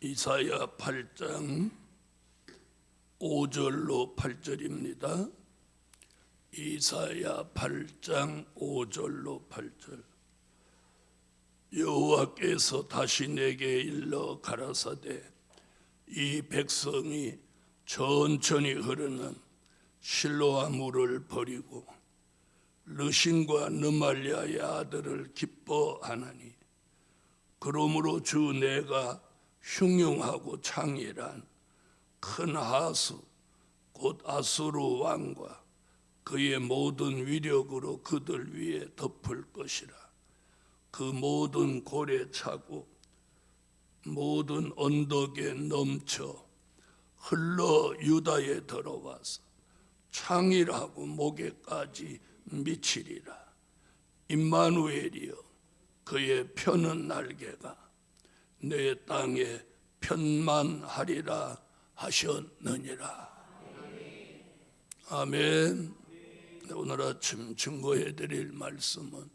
이사야 8장 5절로 8절입니다. 이사야 8장 5절로 8절. 여호와께서 다시 내게 일러 가라사대 이 백성이 천천히 흐르는 실로아 물을 버리고 르신과 느말리아의 아들을 기뻐하나니 그러므로 주 내가 흉흉하고 창일한 큰 하수 곧 아수르 왕과 그의 모든 위력으로 그들 위에 덮을 것이라. 그 모든 골에 차고 모든 언덕에 넘쳐 흘러 유다에 들어와서 창일하고 목에까지 미치리라. 임마누엘이여 그의 펴는 날개가 내 땅에 편만하리라 하셨느니라. 아멘. 오늘 아침 증거해 드릴 말씀은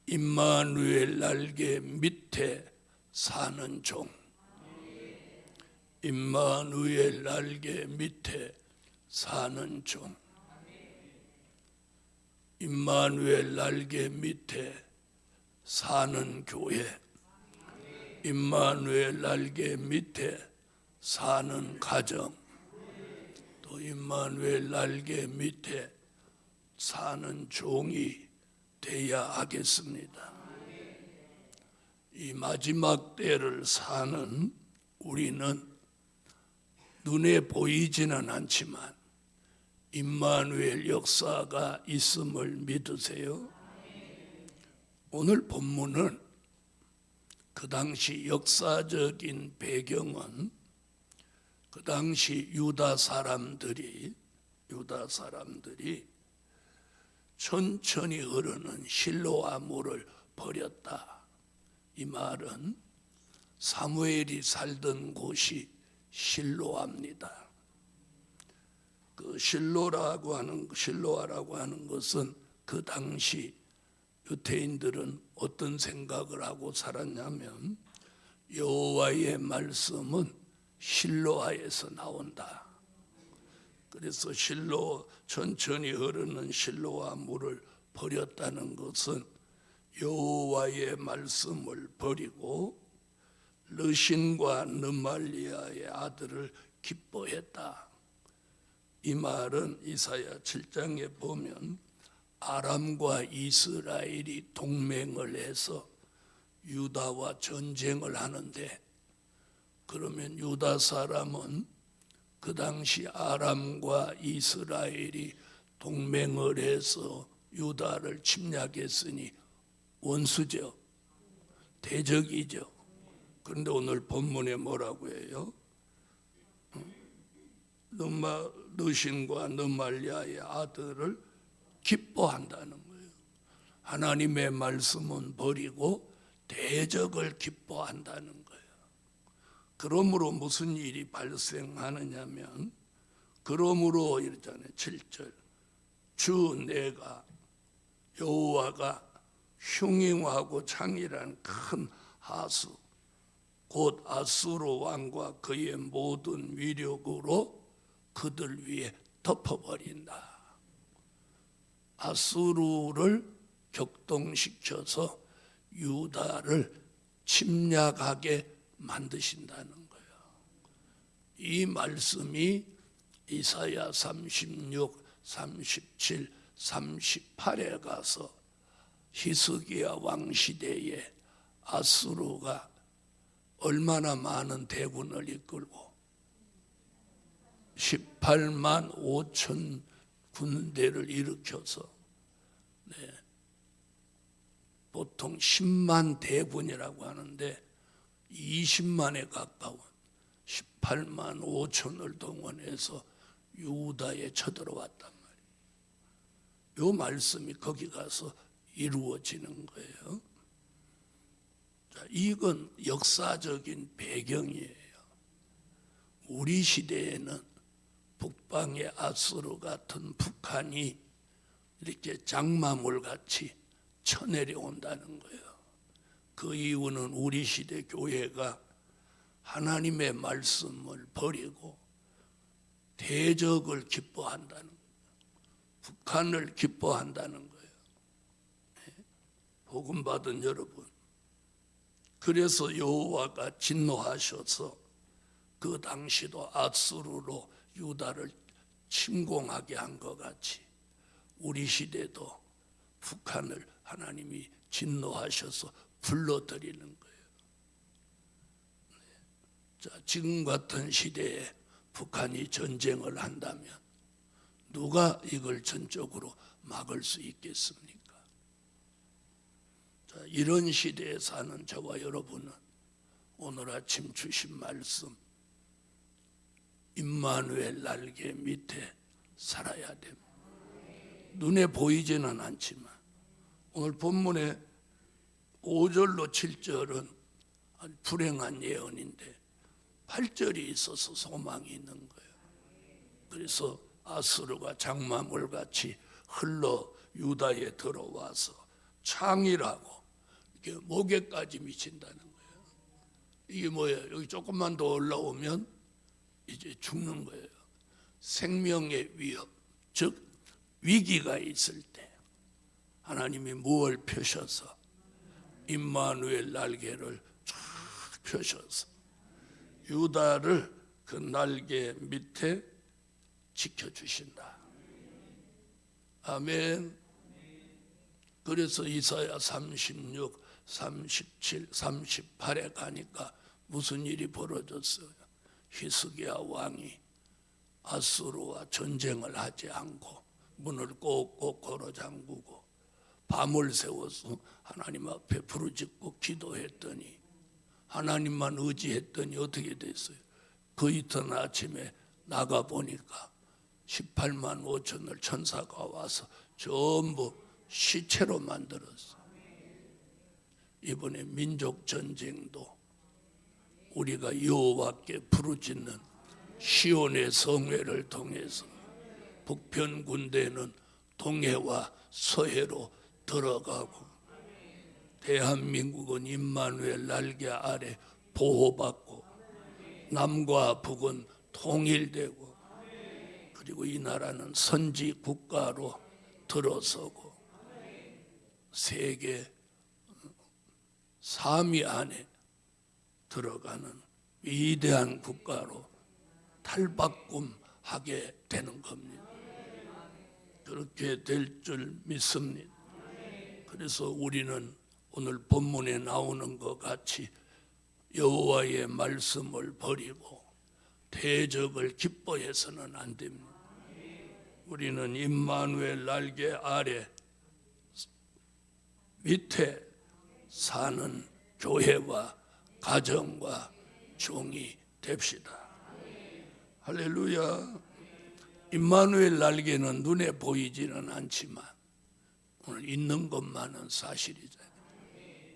임마누엘 날개 밑에 사는 종. 임마누엘 날개 밑에 사는 종. 임마누엘 날개 밑에 사는 교회. 임마누엘 날개 밑에 사는 가정, 또 임마누엘 날개 밑에 사는 종이 되어야 하겠습니다. 이 마지막 때를 사는 우리는 눈에 보이지는 않지만 임마누엘 역사가 있음을 믿으세요? 오늘 본문은 그 당시 역사적인 배경은 그 당시 유다 사람들이 천천히 흐르는 실로아 물을 버렸다. 이 말은 사무엘이 살던 곳이 실로아입니다. 그 실로아라고 하는 것은 그 당시 유대인들은 어떤 생각을 하고 살았냐면 여호와의 말씀은 실로아에서 나온다. 그래서 천천히 흐르는 실로아 물을 버렸다는 것은 여호와의 말씀을 버리고 르신과 느말리아의 아들을 기뻐했다. 이 말은 이사야 7장에 보면 아람과 이스라엘이 동맹을 해서 유다와 전쟁을 하는데, 그러면 유다 사람은 그 당시 아람과 이스라엘이 동맹을 해서 유다를 침략했으니 원수죠. 대적이죠. 그런데 오늘 본문에 뭐라고 해요? 르신과 느말리아의 아들을 기뻐한다는 거예요. 하나님의 말씀은 버리고 대적을 기뻐한다는 거예요. 그러므로 무슨 일이 발생하느냐면, 그러므로 이러잖아요. 7절. 주 내가 여호와가 흉흉하고 창일한 큰 하수 곧 아수르 왕과 그의 모든 위력으로 그들 위에 덮어버린다. 아수르를 격동시켜서 유다를 침략하게 만드신다는 거예요. 이 말씀이 이사야 36, 37, 38에 가서 히스기야 왕 시대에 아수르가 얼마나 많은 대군을 이끌고 18만 5천 군대를 일으켜서 보통 10만 대군이라고 하는데 20만에 가까운 18만 5천을 동원해서 유다에 쳐들어왔단 말이에요. 이 말씀이 거기 가서 이루어지는 거예요. 자, 이건 역사적인 배경이에요. 우리 시대에는 북방의 아수르 같은 북한이 이렇게 장마물같이 쳐내려온다는 거예요. 그 이유는 우리 시대 교회가 하나님의 말씀을 버리고 대적을 기뻐한다는 거예요. 북한을 기뻐한다는 거예요. 복음 받은 여러분, 그래서 여호와가 진노하셔서 그 당시도 아수르로 유다를 침공하게 한 것 같이 우리 시대도 북한을 하나님이 진노하셔서 불러들이는 거예요. 자, 지금 같은 시대에 북한이 전쟁을 한다면 누가 이걸 전적으로 막을 수 있겠습니까? 자, 이런 시대에 사는 저와 여러분은 오늘 아침 주신 말씀 임마누엘 날개 밑에 살아야 됩니다. 눈에 보이지는 않지만 오늘 본문의 5절로 7절은 불행한 예언인데 8절이 있어서 소망이 있는 거예요. 그래서 아수르가 장마물같이 흘러 유다에 들어와서 창이라고 이렇게 목에까지 미친다는 거예요. 이게 뭐예요? 여기 조금만 더 올라오면 이제 죽는 거예요. 생명의 위협, 즉 위기가 있을 때 하나님이 무엇을 펴셔서 임마누엘 날개를 쫙 펴셔서 유다를 그 날개 밑에 지켜주신다. 아멘. 그래서 이사야 36, 37, 38에 가니까 무슨 일이 벌어졌어요? 히스기야 왕이 아수르와 전쟁을 하지 않고 문을 꼭꼭 걸어 잠그고 밤을 새워서 하나님 앞에 부르짖고 기도했더니 하나님만 의지했더니 어떻게 됐어요? 그 이튿 아침에 나가 보니까 18만 5천을 천사가 와서 전부 시체로 만들었어요. 이번에 민족 전쟁도 우리가 여호와께 부르짖는 시온의 성회를 통해서 북편 군대는 동해와 서해로 들어가고 대한민국은 임마누엘 날개 아래 보호받고 남과 북은 통일되고 그리고 이 나라는 선지 국가로 들어서고 세계 3위 안에 들어가는 위대한 국가로 탈바꿈하게 되는 겁니다. 그렇게 될 줄 믿습니다. 그래서 우리는 오늘 본문에 나오는 것 같이 여호와의 말씀을 버리고 대적을 기뻐해서는 안 됩니다. 우리는 임마누엘 날개 아래 밑에 사는 교회와 가정과 종이 됩시다. 할렐루야. 임마누엘 날개는 눈에 보이지는 않지만 오늘 있는 것만은 사실이잖아요.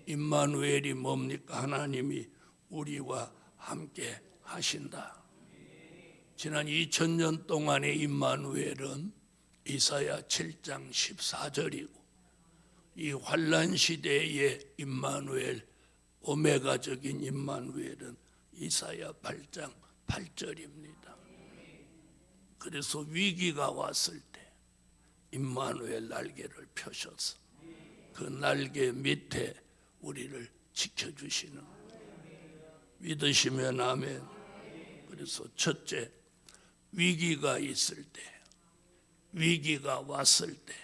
임마누엘이 뭡니까? 하나님이 우리와 함께 하신다. 지난 2000년 동안의 임마누엘은 이사야 7장 14절이고 이 환난 시대의 임마누엘, 오메가적인 임마누엘은 이사야 8장 8절입니다. 그래서 위기가 왔을 때 임마누엘 날개를 펴셔서 그 날개 밑에 우리를 지켜주시는 믿으시면 아멘. 그래서 첫째, 위기가 있을 때, 위기가 왔을 때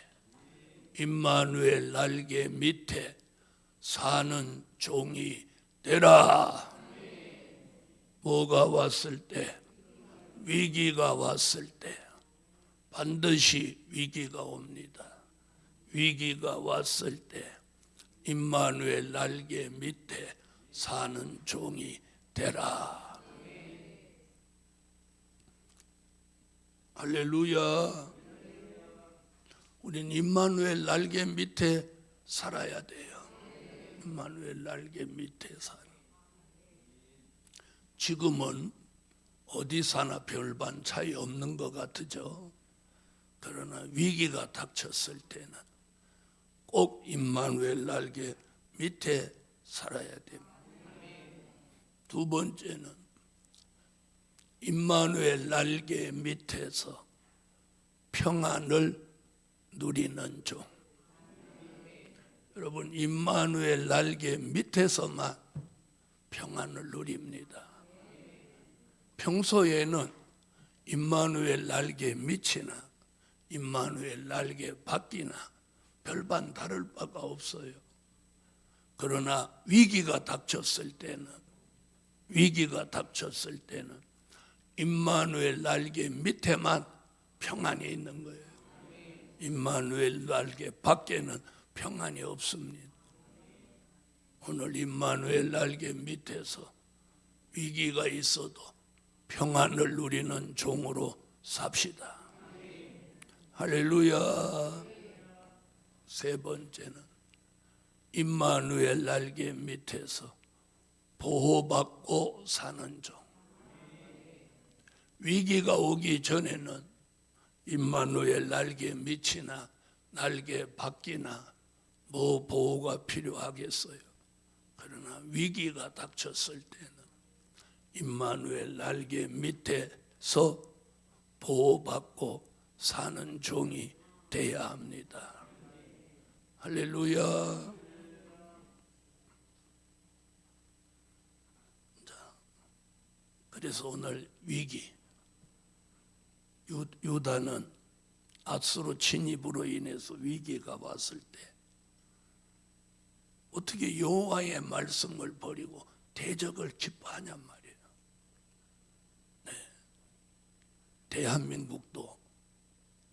임마누엘 날개 밑에 사는 종이 되라. 뭐가 왔을 때? 위기가 왔을 때 반드시 위기가 옵니다. 위기가 왔을 때 임마누엘 날개 밑에 사는 종이 되라. 할렐루야. 우린 임마누엘 날개 밑에 살아야 돼요. 임마누엘 날개 밑에 사는. 지금은 어디 사나 별반 차이 없는 것 같으죠. 그러나 위기가 닥쳤을 때는 꼭 임마누엘 날개 밑에 살아야 됩니다. 두 번째는 임마누엘 날개 밑에서 평안을 누리는 종. 여러분, 임마누엘 날개 밑에서만 평안을 누립니다. 평소에는 임마누엘 날개 밑이나 임마누엘 날개 밖이나 별반 다를 바가 없어요. 그러나 위기가 닥쳤을 때는 임마누엘 날개 밑에만 평안이 있는 거예요. 임마누엘 날개 밖에는 평안이 없습니다. 오늘 임마누엘 날개 밑에서 위기가 있어도 평안을 누리는 종으로 삽시다. 할렐루야. 세 번째는 임마누엘 날개 밑에서 보호받고 사는 종. 위기가 오기 전에는 임마누엘 날개 밑이나 날개 밖이나 뭐 보호가 필요하겠어요. 그러나 위기가 닥쳤을 때는 임마누엘 날개 밑에서 보호받고 사는 종이 돼야 합니다. 할렐루야. 자, 그래서 오늘 위기, 유다는 앗수르 침입으로 인해서 위기가 왔을 때 어떻게 여호와의 말씀을 버리고 대적을 기뻐하냔 말이에요. 네. 대한민국도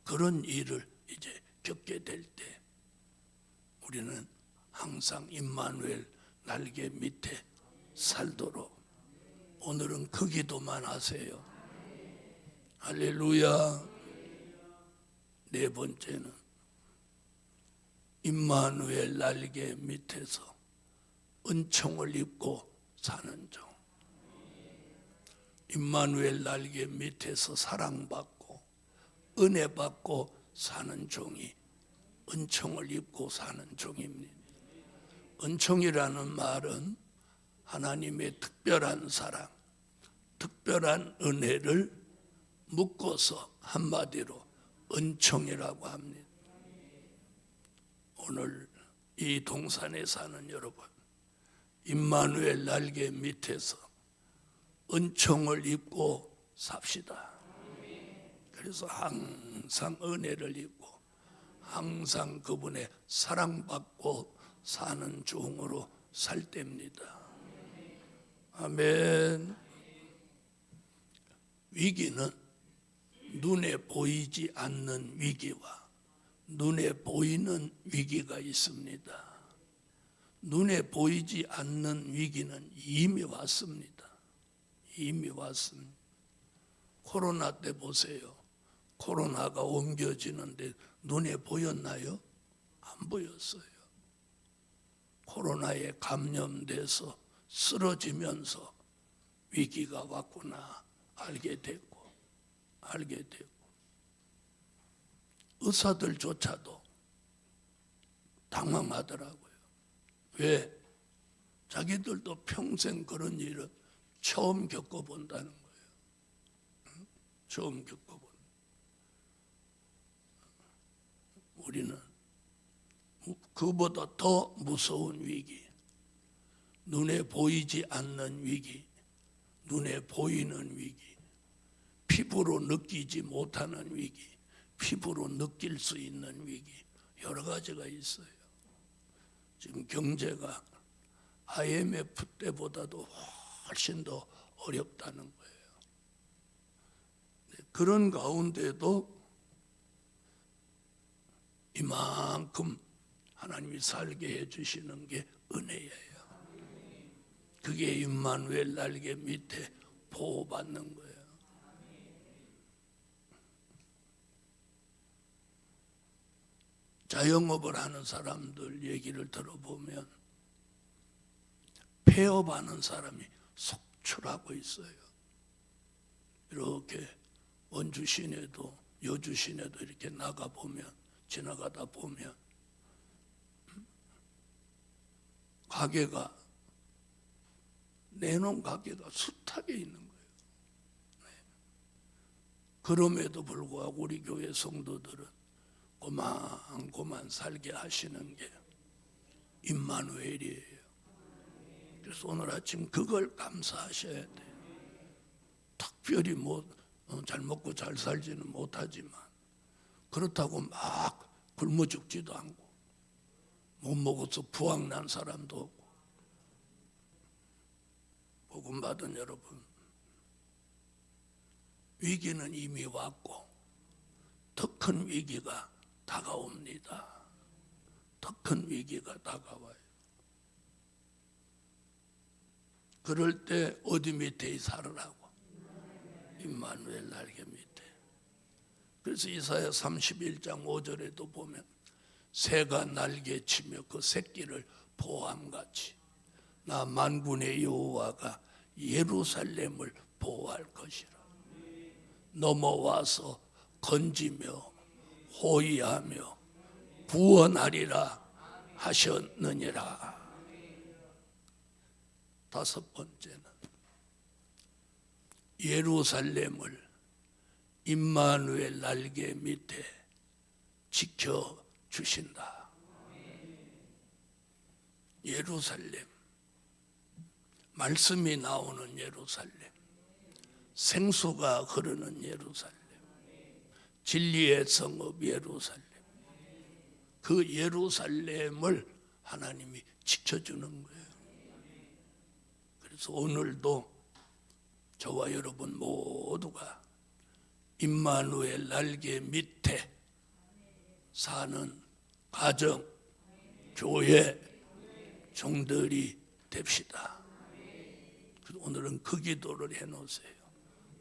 그런 일을 이제 겪게 될 때 우리는 항상 임마누엘 날개 밑에 살도록 오늘은 그 기도만 하세요. 할렐루야. 네 번째는 임마누엘 날개 밑에서 은총을 입고 사는 종. 임마누엘 날개 밑에서 사랑받고 은혜 받고 사는 종이 은총을 입고 사는 종입니다. 은총이라는 말은 하나님의 특별한 사랑, 특별한 은혜를 묶어서 한마디로 은총이라고 합니다. 오늘 이 동산에 사는 여러분, 임마누엘 날개 밑에서 은총을 입고 삽시다. 그래서 항상 은혜를 입고 항상 그분의 사랑받고 사는 종으로 살 때입니다. 아멘. 위기는 눈에 보이지 않는 위기와 눈에 보이는 위기가 있습니다. 눈에 보이지 않는 위기는 이미 왔습니다. 이미 왔습니다. 코로나 때 보세요. 코로나가 옮겨지는데 눈에 보였나요? 안 보였어요. 코로나에 감염돼서 쓰러지면서 위기가 왔구나 알게 됐고 의사들조차도 당황하더라고요. 왜? 자기들도 평생 그런 일은 처음 겪어본다는 거예요. 처음 겪어본. 우리는 그보다 더 무서운 위기, 눈에 보이지 않는 위기, 눈에 보이는 위기, 피부로 느끼지 못하는 위기, 피부로 느낄 수 있는 위기, 여러 가지가 있어요. 지금 경제가 IMF 때보다도 훨씬 더 어렵다는 거예요. 그런 가운데도 이만큼 하나님이 살게 해주시는 게 은혜예요. 그게 임마누엘 날개 밑에 보호받는 거예요. 자영업을 하는 사람들 얘기를 들어보면 폐업하는 사람이 속출하고 있어요. 이렇게 원주 시내도 여주 시내도 이렇게 지나가다 보면 가게가 내놓은 가게가 숱하게 있는 거예요. 그럼에도 불구하고 우리 교회 성도들은 고만고만 살게 하시는 게 임마누엘이에요. 그래서 오늘 아침 그걸 감사하셔야 돼요. 특별히 잘 먹고 잘 살지는 못하지만 그렇다고 막 굶어 죽지도 않고 못 먹어서 부황난 사람도 없고, 복음 받은 여러분, 위기는 이미 왔고 더 큰 위기가 다가옵니다. 더 큰 위기가 다가와요. 그럴 때 어디 밑에 살으라고? 임마누엘 날개 밑에. 그래서 이사야 31장 5절에도 보면 새가 날개치며 그 새끼를 보호함같이 나 만군의 여호와가 예루살렘을 보호할 것이라. 넘어와서 건지며 호위하며 구원하리라 하셨느니라. 다섯 번째는 예루살렘을 임마누엘 날개 밑에 지켜주신다. 예루살렘, 말씀이 나오는 예루살렘, 생수가 흐르는 예루살렘, 진리의 성읍 예루살렘, 그 예루살렘을 하나님이 지켜주는 거예요. 그래서 오늘도 저와 여러분 모두가 임마누엘 날개 밑에 사는 가정, 교회, 종들이 됩시다. 오늘은 그 기도를 해놓으세요.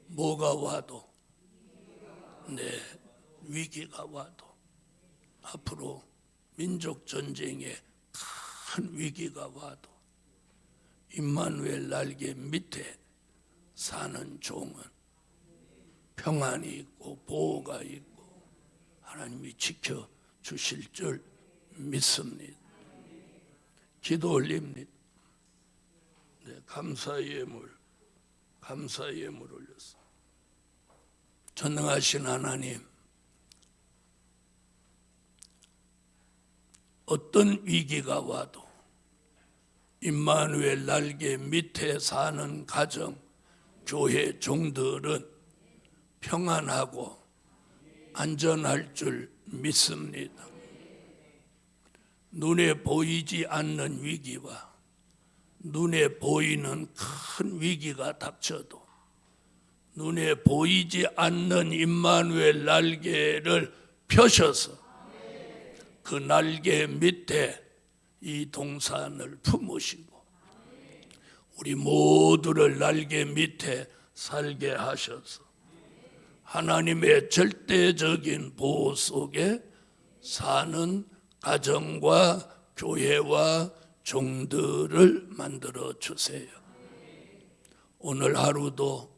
뭐가 와도, 위기가 와도, 앞으로 민족 전쟁에 큰 위기가 와도 임마누엘 날개 밑에 사는 종은 평안이 있고 보호가 있고 하나님이 지켜주실 줄 믿습니다. 기도 올립니다. 감사의 예물 올렸어. 전능하신 하나님, 어떤 위기가 와도 임마누엘 날개 밑에 사는 가정, 교회 종들은 평안하고 안전할 줄 믿습니다. 눈에 보이지 않는 위기와 눈에 보이는 큰 위기가 닥쳐도 눈에 보이지 않는 임마누엘 날개를 펴셔서 그 날개 밑에 이 동산을 품으시고 우리 모두를 날개 밑에 살게 하셔서 하나님의 절대적인 보호 속에 사는 가정과 교회와 종들을 만들어 주세요. 오늘 하루도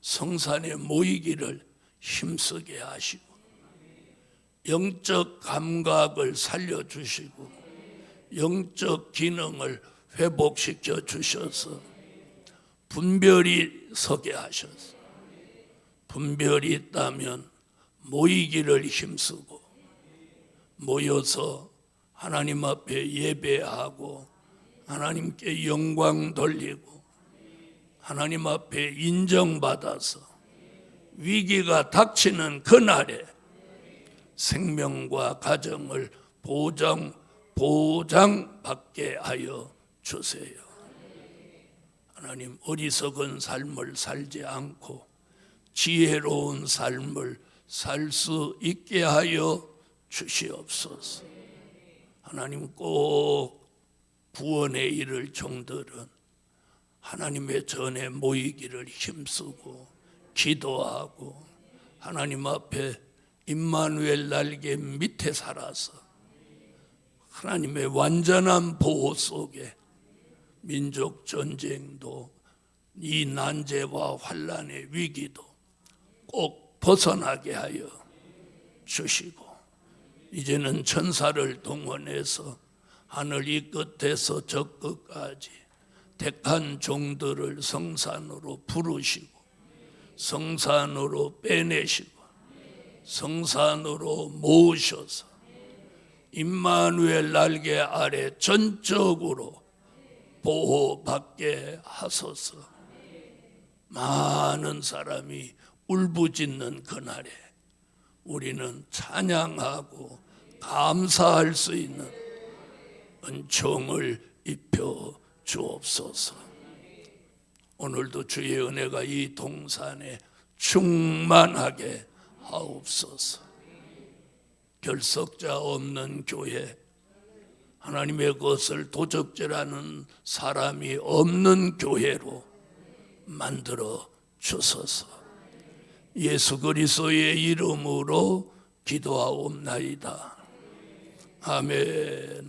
성산에 모이기를 힘쓰게 하시고 영적 감각을 살려주시고 영적 기능을 회복시켜 주셔서 분별이 서게 하셔서 분별이 있다면 모이기를 힘쓰고 모여서 하나님 앞에 예배하고 하나님께 영광 돌리고 하나님 앞에 인정받아서 위기가 닥치는 그날에 생명과 가정을 보장받게 하여 주세요. 하나님, 어리석은 삶을 살지 않고 지혜로운 삶을 살 수 있게 하여 주시옵소서. 하나님, 꼭 구원에 이를 종들은 하나님의 전에 모이기를 힘쓰고 기도하고 하나님 앞에 임마누엘 날개 밑에 살아서 하나님의 완전한 보호 속에 민족 전쟁도 이 난제와 환난의 위기도 꼭 벗어나게 하여 주시고 이제는 천사를 동원해서 하늘 이 끝에서 저 끝까지 택한 종들을 성산으로 부르시고 성산으로 빼내시고 성산으로 모으셔서 임마누엘 날개 아래 전적으로 보호받게 하소서. 많은 사람이 울부짖는 그날에 우리는 찬양하고 감사할 수 있는 은총을 입혀 주옵소서. 오늘도 주의 은혜가 이 동산에 충만하게 하옵소서. 결석자 없는 교회, 하나님의 것을 도적질하는 사람이 없는 교회로 만들어 주소서. 예수 그리스도의 이름으로 기도하옵나이다. 아멘.